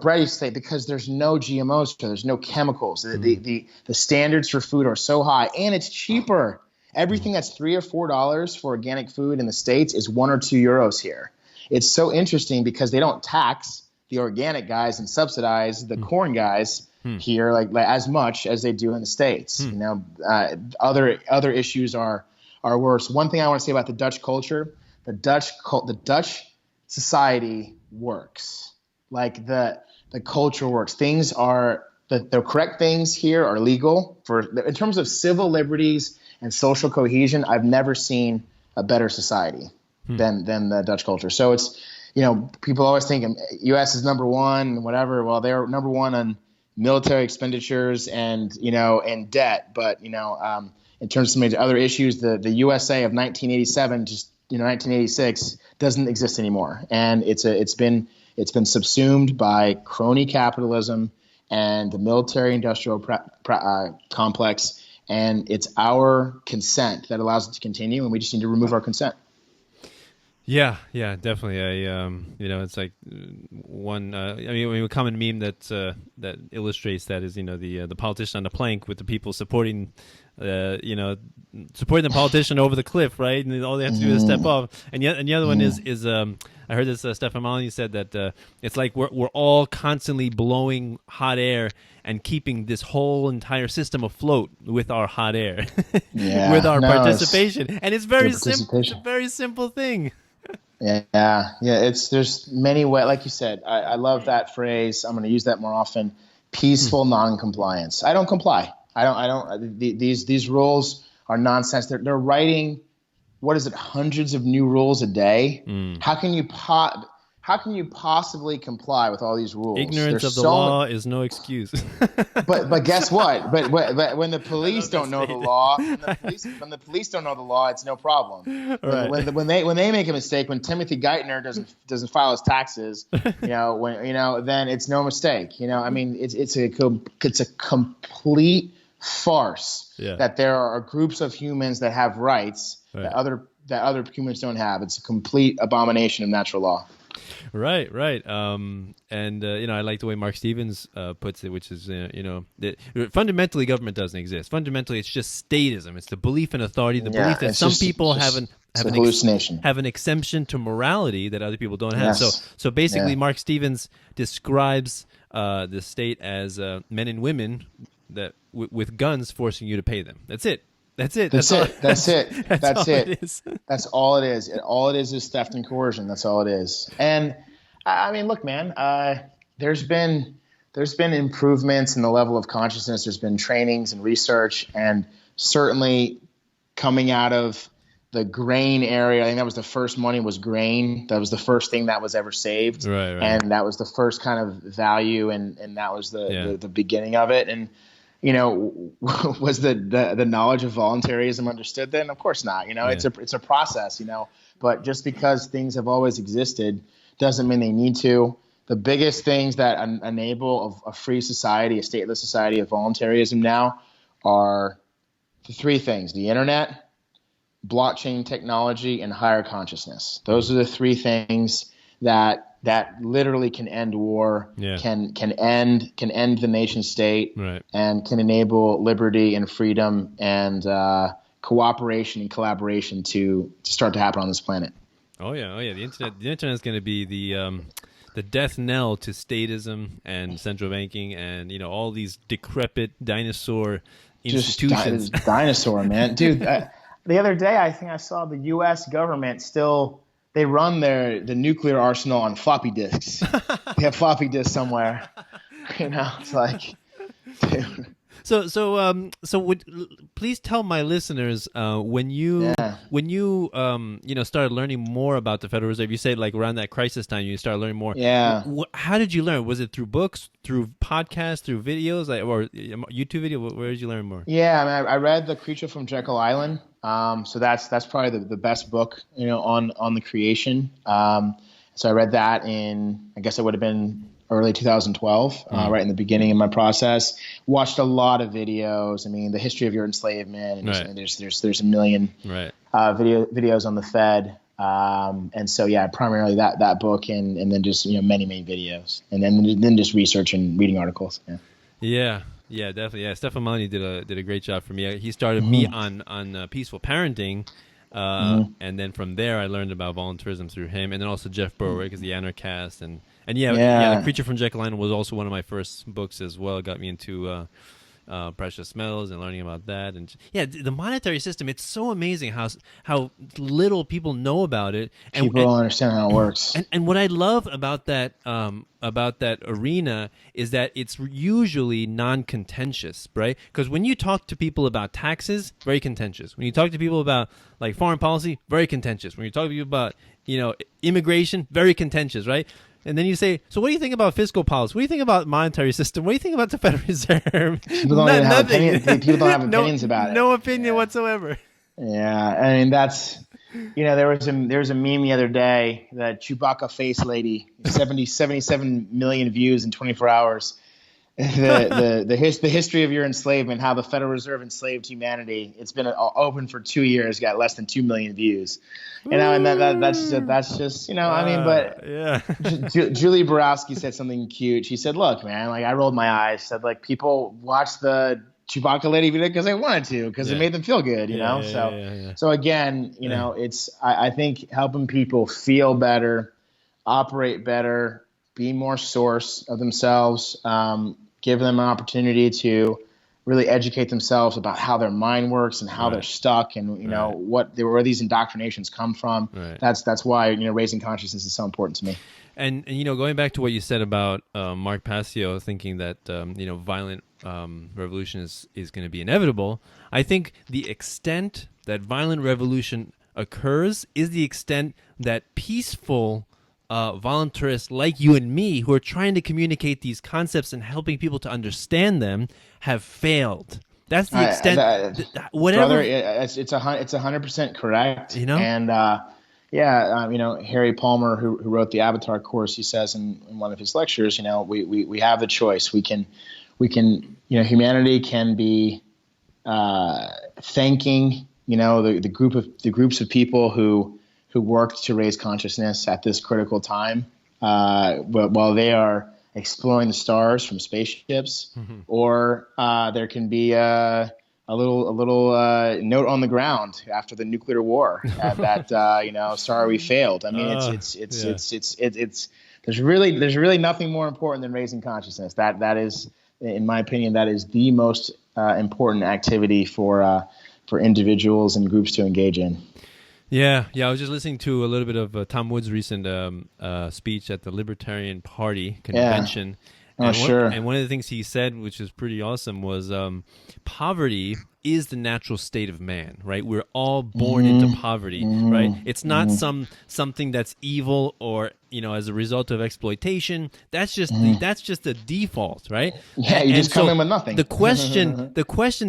bread used to taste, because there's no GMOs, there's no chemicals. The standards for food are so high, and it's cheaper. Everything that's $3 or $4 for organic food in the States is 1 or 2 euros here. It's so interesting because they don't tax the organic guys and subsidize the corn guys here like as much as they do in the States. Other issues are worse. One thing I want to say about the Dutch culture: the Dutch society works. Like the culture works. Things are the correct things here are legal in terms of civil liberties and social cohesion. I've never seen a better society than the Dutch culture. So it's, people always think U.S. is number one and whatever. Well, they're number one on military expenditures and debt. But, in terms of some of the other issues, the USA of 1987, just, 1986 doesn't exist anymore. And it's been subsumed by crony capitalism and the military industrial complex. And it's our consent that allows it to continue, and we just need to remove our consent. Yeah, definitely. It's like one. A common meme that illustrates that is, the politician on the plank with the people supporting the politician over the cliff, right? And all they have to do is step off. And the other one is I I heard this Stefan Molyneux said that it's like we're all constantly blowing hot air and keeping this whole entire system afloat with our hot air, with our participation. And it's very simple. It's a very simple thing. Yeah. There's many ways. Like you said, I love that phrase. I'm going to use that more often. Peaceful non-compliance. I don't comply. I don't. These rules are nonsense. They're writing, what is it, hundreds of new rules a day? How can you possibly comply with all these rules? Ignorance of the law is no excuse. but guess what? But when the police don't know the law, when the police don't know the law, it's no problem. Right. When they make a mistake, when Timothy Geithner doesn't file his taxes, then it's no mistake. I mean, it's a complete farce that there are groups of humans that have rights that other humans don't have. It's a complete abomination of natural law. Right. I like the way Mark Stevens puts it, which is, fundamentally government doesn't exist. Fundamentally, it's just statism. It's the belief in authority, the belief that some people have an exemption to morality that other people don't have. So basically, Mark Stevens describes the state as men and women that with guns forcing you to pay them. That's it. That's it. That's it. That's all it is. All it is theft and coercion. That's all it is. And I mean, look, man, there's been improvements in the level of consciousness. There's been trainings and research, and certainly coming out of the grain area, I think that was the first money was grain. That was the first thing that was ever saved. Right. And that was the first kind of value, and that was the beginning of it. And was the knowledge of voluntarism understood then? Of course not. It's a process, but just because things have always existed doesn't mean they need to. The biggest things that enable a free society, a stateless society of voluntarism now are the three things: the internet, blockchain technology, and higher consciousness. Those are the three things that literally can end war, can end the nation state, and can enable liberty and freedom and cooperation and collaboration to start to happen on this planet. Oh yeah. The internet is going to be the death knell to statism and central banking and all these decrepit dinosaur institutions. Just dinosaur, man, dude. The other day, I think I saw the U.S. government still. They run the nuclear arsenal on floppy disks. They have floppy disks somewhere. It's like, dude. So please tell my listeners when you started learning more about the Federal Reserve. You said like around that crisis time you started learning more. Yeah. How did you learn? Was it through books, through podcasts, through videos, or YouTube video? Where did you learn more? Yeah, I mean, I read The Creature from Jekyll Island. So that's probably the best book on the creation. So I read that in, I guess it would have been early 2012, right in the beginning of my process. Watched a lot of videos. I mean, the history of your enslavement, and there's a million videos on the Fed. And so primarily that book, and then just many videos, and then just research and reading articles. Yeah, definitely. Yeah, Stefan Molyneux did a great job for me. He started me on peaceful parenting. And then from there, I learned about voluntarism through him, and then also Jeff Berwick is the Anarchist, and The Creature from Jekyll Island was also one of my first books as well. It got me into precious metals and learning about that, and the monetary system. It's so amazing how little people know about it. And people don't understand how it works. And what I love about that arena is that it's usually non-contentious, right? Because when you talk to people about taxes, very contentious. When you talk to people about like foreign policy, very contentious. When you talk to people about immigration, very contentious, right? And then you say, so what do you think about fiscal policy? What do you think about monetary system? What do you think about the Federal Reserve? People don't have opinions about it. No opinion whatsoever. Yeah, I mean that's there was a meme the other day, that Chewbacca face lady, 77 million views in 24 hours. The history of your enslavement, how the Federal Reserve enslaved humanity. It's been open for 2 years, got less than 2 million views. And that's just I mean, but Julie Borowski said something cute. She said, "Look, man, like I rolled my eyes. Said like people watch the Chewbacca lady video because they wanted to, because it made them feel good, So again, it's I think helping people feel better operate better, be more source of themselves, give them an opportunity to really educate themselves about how their mind works and how they're stuck, and where these indoctrinations come from. That's why raising consciousness is so important to me. And going back to what you said about Mark Passio thinking that violent revolution is going to be inevitable, I think the extent that violent revolution occurs is the extent that peaceful voluntarists like you and me, who are trying to communicate these concepts and helping people to understand them, have failed. That's the extent. Whatever. Brother, it's 100% correct. And Harry Palmer, who wrote the Avatar course, he says in one of his lectures, we have the choice. We can humanity can be thanking the groups of people who worked to raise consciousness at this critical time, but while they are exploring the stars from spaceships, or there can be a little note on the ground after the nuclear war that sorry we failed. I mean, it's there's really nothing more important than raising consciousness. That is, in my opinion, that is the most important activity for individuals and groups to engage in. Yeah. I was just listening to a little bit of Tom Wood's recent speech at the Libertarian Party convention. Yeah. And one of the things he said, which is pretty awesome, was poverty is the natural state of man, right? We're all born into poverty, right? It's not something that's evil or as a result of exploitation. That's just the default, right? Yeah, you just come in with nothing. The question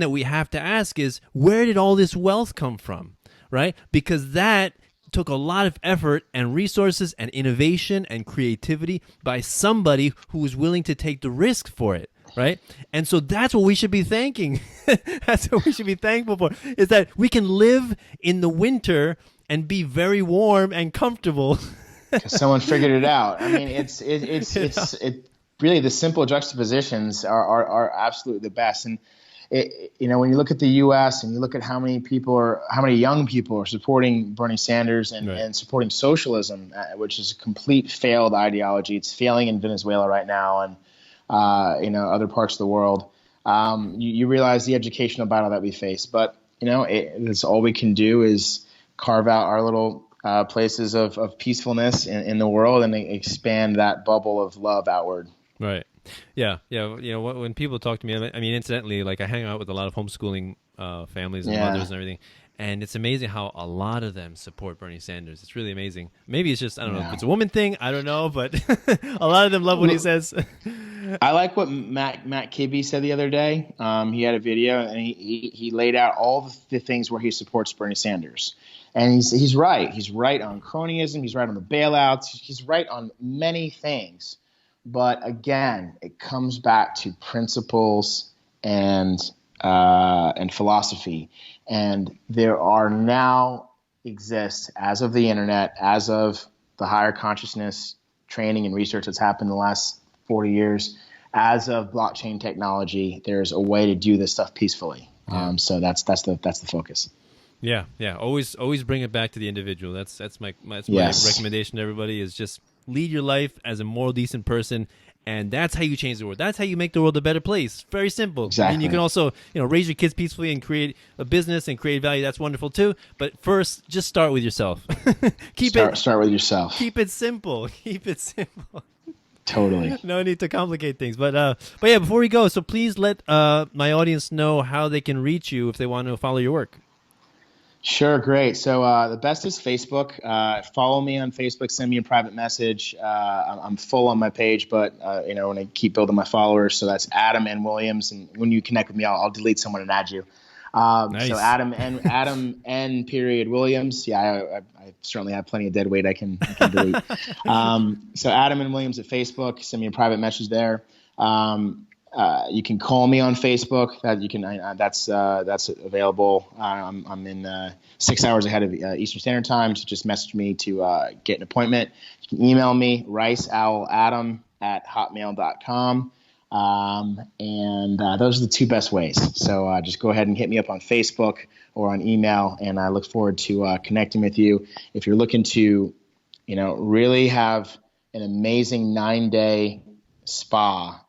that we have to ask is, where did all this wealth come from, right? Because that took a lot of effort and resources and innovation and creativity by somebody who was willing to take the risk for it, right? And so that's what we should be thanking. That's what we should be thankful for, is that we can live in the winter and be very warm and comfortable. Because someone figured it out. I mean, it's really, the simple juxtapositions are absolutely the best. And when you look at the U.S. and you look at how many young people are supporting Bernie Sanders and supporting socialism, which is a complete failed ideology. It's failing in Venezuela right now, and other parts of the world. You realize the educational battle that we face, but it's all we can do is carve out our little places of peacefulness in the world and expand that bubble of love outward. Right. Yeah. When people talk to me, I mean, incidentally, like, I hang out with a lot of homeschooling families and mothers and everything, and it's amazing how a lot of them support Bernie Sanders. It's really amazing. Maybe it's just, I don't know if it's a woman thing, I don't know, but a lot of them love what he says. I like what Matt Kibbe said the other day. He had a video, and he laid out all the things where he supports Bernie Sanders. And he's right. He's right on cronyism. He's right on the bailouts. He's right on many things. But again, it comes back to principles and philosophy. And there are now exists, as of the internet, as of the higher consciousness training and research that's happened in the last 40 years, as of blockchain technology, there's a way to do this stuff peacefully. So that's the focus. Yeah. Always bring it back to the individual. That's my recommendation to everybody, is just lead your life as a moral, decent person, and that's how you change the world. That's how you make the world a better place. Very simple. Exactly. And you can also, raise your kids peacefully and create a business and create value. That's wonderful too. But first, just start with yourself. Start with yourself. Keep it simple. Totally. No need to complicate things. But yeah, before we go, so please let my audience know how they can reach you if they want to follow your work. Sure, great. So the best is Facebook. Follow me on Facebook. Send me a private message. I'm full on my page, but when I keep building my followers, so that's Adam N. Williams. And when you connect with me, I'll delete someone and add you. Nice. So Adam N. Williams. Yeah, I certainly have plenty of dead weight I can delete. So Adam N. Williams at Facebook. Send me a private message there. You can call me on Facebook. That's available. I'm in 6 hours ahead of Eastern Standard Time, so just message me to get an appointment. You can email me, riceowladam@hotmail.com. And those are the two best ways. So just go ahead and hit me up on Facebook or on email, and I look forward to connecting with you. If you're looking to really have an amazing 9-day spa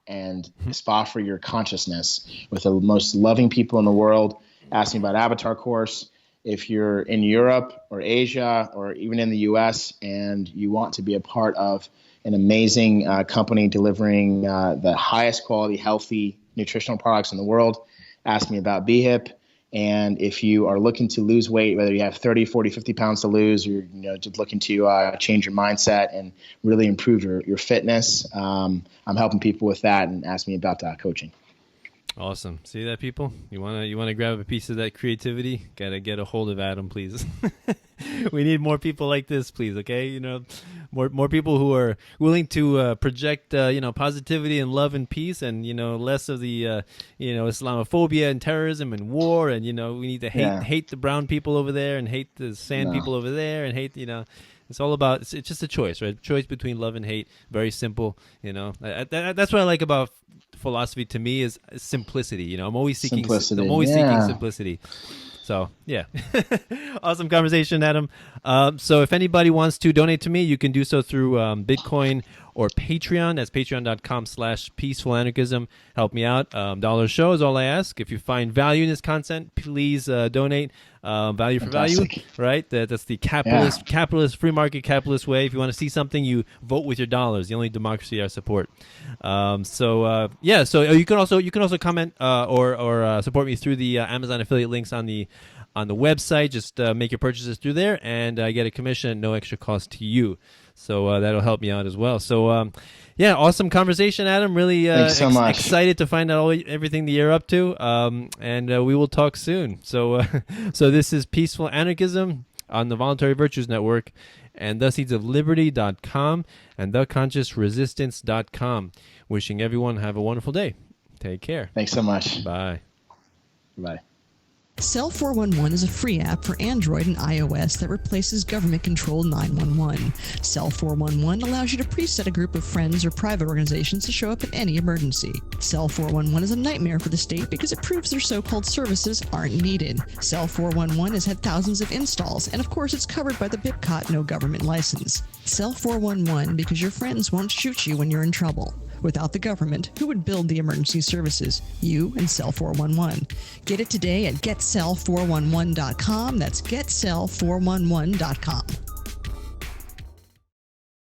for your consciousness with the most loving people in the world. Ask me about Avatar course. If you're in Europe or Asia or even in the US and you want to be a part of an amazing company delivering the highest quality, healthy, nutritional products in the world, ask me about BHIP. And if you are looking to lose weight, whether you have 30, 40, 50 pounds to lose, or just looking to change your mindset and really improve your fitness, I'm helping people with that, and ask me about coaching. Awesome. See that, people? You wanna grab a piece of that creativity? Gotta get a hold of Adam, please. We need more people like this, please. Okay, more people who are willing to project positivity and love and peace, and less of the Islamophobia and terrorism and war, and we need to hate the brown people over there and hate the sand people over there and hate It's all about, it's just a choice, right? Choice between love and hate. Very simple, That's what I like about philosophy to me is simplicity. I'm always seeking simplicity. So, yeah. Awesome conversation, Adam. So if anybody wants to donate to me, you can do so through Bitcoin or Patreon. That's patreon.com/peacefulanarchism. Help me out. $1 show is all I ask. If you find value in this content, please donate. Value for value, right? That's the capitalist, free market capitalist way. If you want to see something, you vote with your dollars. The only democracy I support. So you can also comment or support me through the Amazon affiliate links on the website. Just make your purchases through there, and I get a commission at no extra cost to you. So that'll help me out as well. So awesome conversation, Adam. Really excited to find out everything that you're up to. And we will talk soon. So this is Peaceful Anarchism on the Voluntary Virtues Network, and theseedsofliberty.com and theconsciousresistance.com. Wishing everyone have a wonderful day. Take care. Thanks so much. Bye. Bye. Cell 411 is a free app for Android and iOS that replaces government-controlled 911. Cell 411 allows you to preset a group of friends or private organizations to show up in any emergency. Cell 411 is a nightmare for the state because it proves their so-called services aren't needed. Cell 411 has had thousands of installs, and of course it's covered by the BIPCOT no government license. Cell 411 because your friends won't shoot you when you're in trouble. Without the government, who would build the emergency services? You and Cell 411. Get it today at getcell411.com. That's getcell411.com.